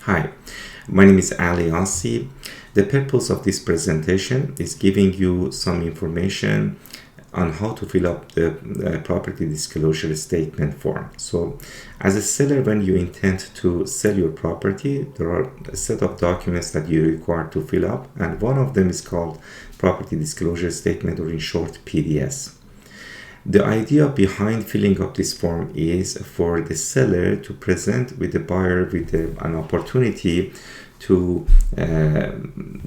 Hi, my name is Ali Asi. The purpose of this presentation is giving you some information on how to fill up the property disclosure statement form. So as a seller, when you intend to sell your property, there are a set of documents that you require to fill up, and one of them is called property disclosure statement, or in short PDS. The idea behind filling up this form is for the seller to present with the buyer with an opportunity to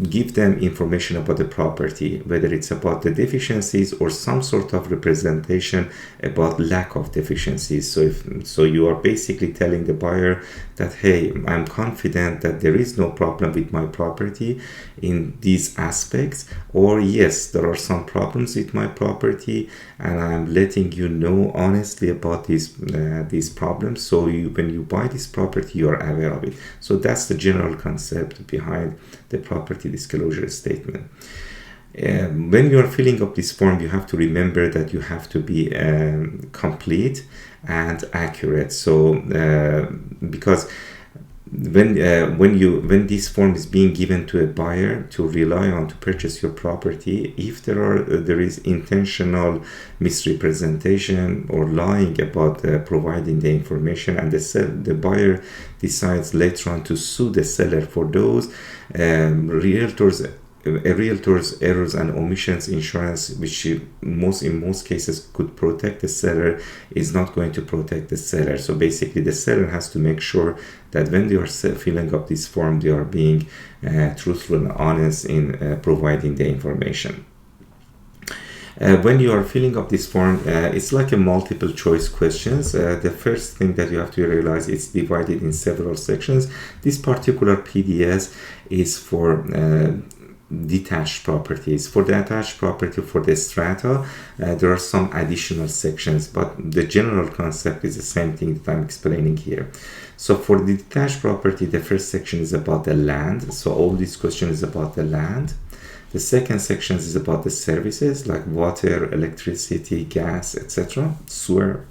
give them information about the property, whether it's about the deficiencies or some sort of representation about lack of deficiencies. So you are basically telling the buyer that, hey, I'm confident that there is no problem with my property in these aspects, or yes, there are some problems with my property, and I'm letting you know honestly about these problems. So when you buy this property, you are aware of it. So that's the general concept behind the property disclosure statement. When you are filling up this form, you have to remember that you have to be complete and accurate. So because when this form is being given to a buyer to rely on to purchase your property, if there is intentional misrepresentation or lying about providing the information, and the buyer decides later on to sue the seller for those, a realtor's errors and omissions insurance, which in most cases could protect the seller, is not going to protect the seller. So basically the seller has to make sure that when they are filling up this form, they are being truthful and honest in providing the information. When you are filling up this form, it's like a multiple choice questions. The first thing that you have to realize, it's divided in several sections. This particular PDS is for detached properties. For the attached property, for the strata, there are some additional sections, but the general concept is the same thing that I'm explaining here. So for the detached property, the first section is about the land. So all this question is about the land. The second section is about the services like water, electricity, gas, etc., sewer.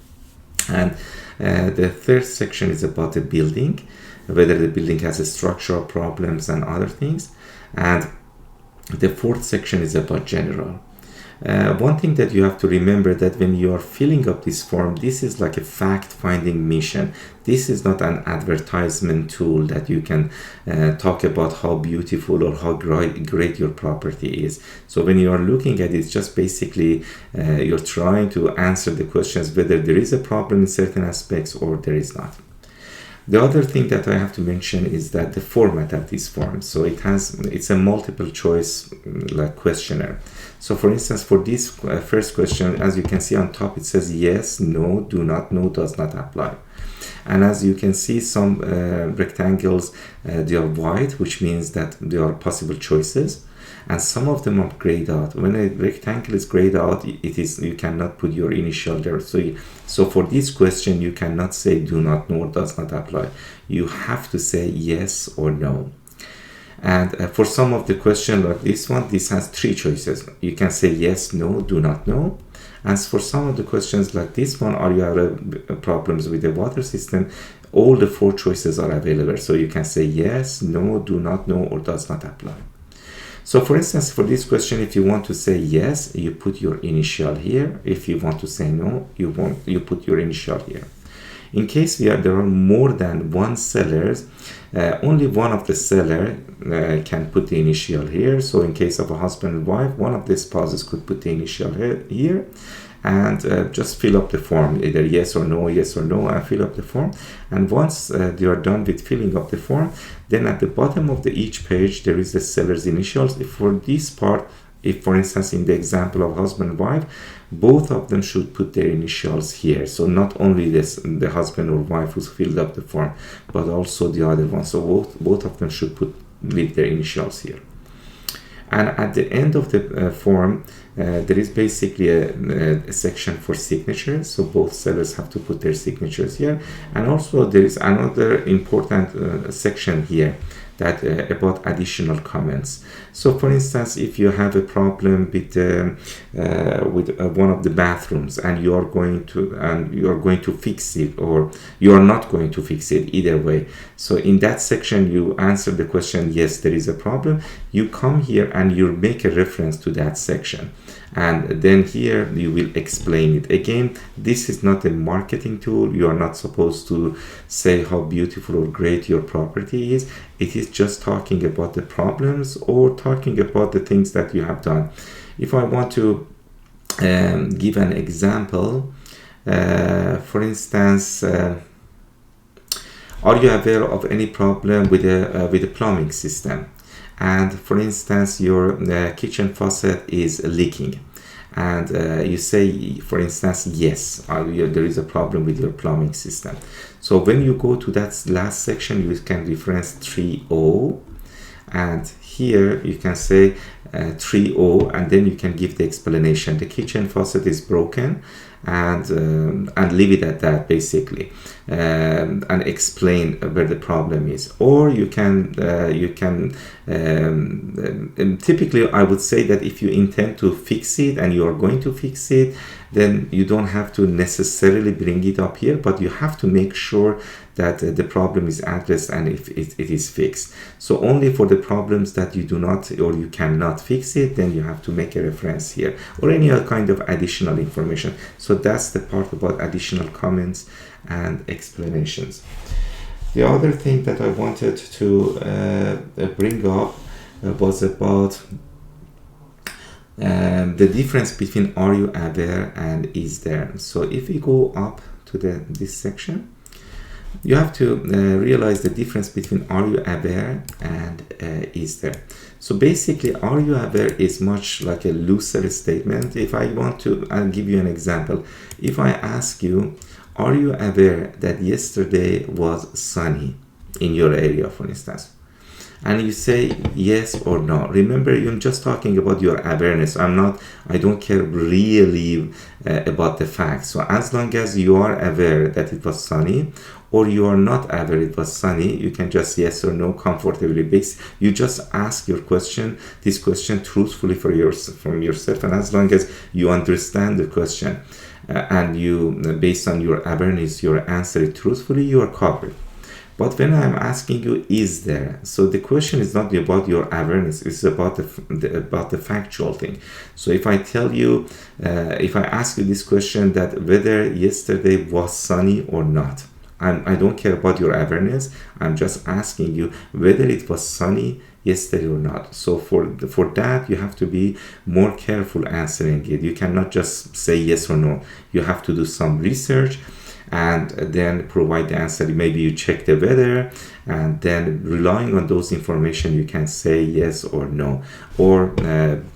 And the third section is about the building, whether the building has a structural problems and other things. And the fourth section is about general. One thing that you have to remember, that when you are filling up this form, this is like a fact-finding mission. This is not an advertisement tool that you can talk about how beautiful or how great your property is. So when you are looking at it, it's just basically you're trying to answer the questions whether there is a problem in certain aspects or there is not. The other thing that I have to mention is that the format of this form. So it's a multiple choice like questionnaire. So for instance, for this first question, as you can see on top, it says yes, no, do not know, does not apply. And as you can see, some rectangles, they are white, which means that there are possible choices. And some of them are grayed out. When a rectangle is grayed out, you cannot put your initial there. So for this question, you cannot say do not know or does not apply. You have to say yes or no. And for some of the question like this one, this has three choices. You can say yes, no, do not know. And for some of the questions like this one, are you having problems with the water system? All the four choices are available. So you can say yes, no, do not know, or does not apply. So for instance, for this question, if you want to say yes, you put your initial here. If you want to say no, you put your initial here. In case there are more than one sellers, only one of the seller can put the initial here. So in case of a husband and wife, one of the spouses could put the initial here, and just fill up the form, either yes or no, and fill up the form. And once they are done with filling up the form, then at the bottom of each page, there is the seller's initials. If for this part, if for instance, in the example of husband and wife, both of them should put their initials here. So not only the husband or wife who's filled up the form, but also the other one. So both of them should leave their initials here. And at the end of the form, there is basically a section for signatures. So both sellers have to put their signatures here. And also there is another important section here that about additional comments. So for instance, if you have a problem with one of the bathrooms and you are going to fix it, or you are not going to fix it, either way. So in that section you answer the question, yes, there is a problem. You come here and you make a reference to that section, and then here you will explain it. Again, this is not a marketing tool. You are not supposed to say how beautiful or great your property is. It is just talking about the problems or talking about the things that you have done. If I want to give an example, for instance, are you aware of any problem with the plumbing system? And for instance, your kitchen faucet is leaking, and you say, for instance, yes, there is a problem with your plumbing system. So when you go to that last section, you can reference 3.0, and here you can say 3.0, and then you can give the explanation. The kitchen faucet is broken, and leave it at that, basically, and explain where the problem is. Or you can typically I would say that if you intend to fix it and you are going to fix it, then you don't have to necessarily bring it up here, but you have to make sure that the problem is addressed and if it is fixed. So only for the problems that you do not or you cannot fix it, then you have to make a reference here, or any other kind of additional information. So that's the part about additional comments and explanations. The other thing that I wanted to bring up was about the difference between are you aware and is there. So if we go up to this section, you have to realize the difference between are you aware and is there. So basically, are you aware is much like a looser statement. If I want to, I'll give you an example. If I ask you, are you aware that yesterday was sunny in your area, for instance? And you say yes or no. Remember, you're just talking about your awareness. I don't care really about the facts. So as long as you are aware that it was sunny, or you are not aware it was sunny, you can just yes or no comfortably base. You just ask this question truthfully from yourself, and as long as you understand the question and you, based on your awareness, you answer it truthfully, you are covered. But when I'm asking you, is there? So the question is not about your awareness, it's about the factual thing. So if I tell you, if I ask you this question, that whether yesterday was sunny or not, I don't care about your awareness. I'm just asking you whether it was sunny yesterday or not. So for that, you have to be more careful answering it. You cannot just say yes or no. You have to do some research and then provide the answer. Maybe you check the weather, and then relying on those information, you can say yes or no, or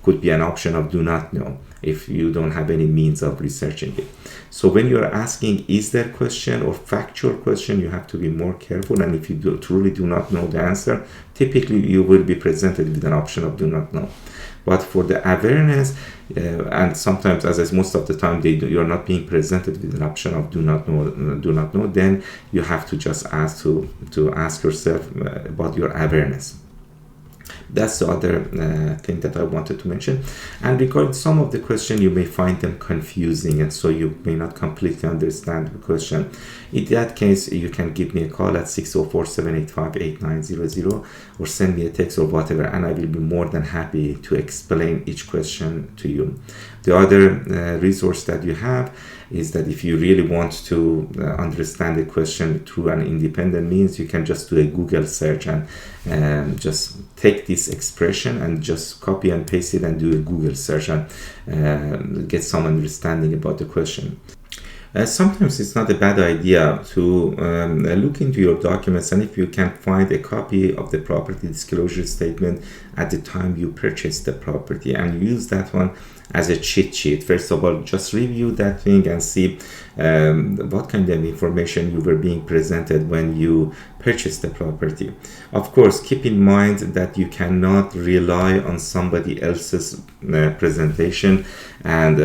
could be an option of do not know if you don't have any means of researching it. So when you're asking is there question or factual question, you have to be more careful, and if you truly do not know the answer, typically you will be presented with an option of do not know. But for the awareness, and sometimes, as most of the time, you're not being presented with an option of do not know, then you have to just ask to ask yourself about your awareness. That's the other thing that I wanted to mention. And regarding some of the question, you may find them confusing, and so you may not completely understand the question. In that case, you can give me a call at 604-785-8900, or send me a text or whatever, and I will be more than happy to explain each question to you. The other resource that you have is that if you really want to understand the question through an independent means, you can just do a Google search and just take this expression and just copy and paste it and do a Google search and get some understanding about the question. Sometimes it's not a bad idea to look into your documents, and if you can find a copy of the property disclosure statement at the time you purchased the property and use that one as a cheat sheet. First of all, just review that thing and see what kind of information you were being presented when you purchased the property. Of course, keep in mind that you cannot rely on somebody else's presentation, and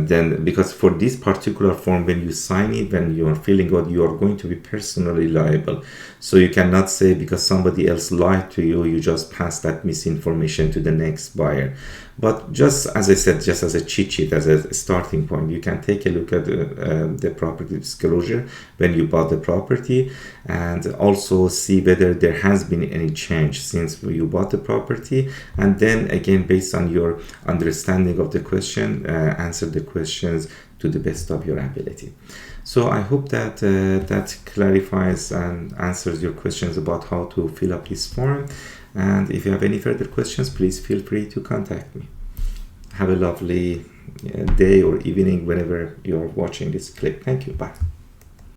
then, because for this particular form, when you sign it, when you are filling out, you are going to be personally liable. So you cannot say because somebody else lied to you, you just pass that misinformation to the next buyer. But just as I said, just as a cheat sheet, as a starting point, you can take a look at the property disclosure when you bought the property, and also see whether there has been any change since you bought the property. And then again, based on your understanding of the question, answer the questions to the best of your ability. So I hope that that clarifies and answers your questions about how to fill up this form. And if you have any further questions, please feel free to contact me. Have a lovely day or evening whenever you're watching this clip. Thank you. Bye.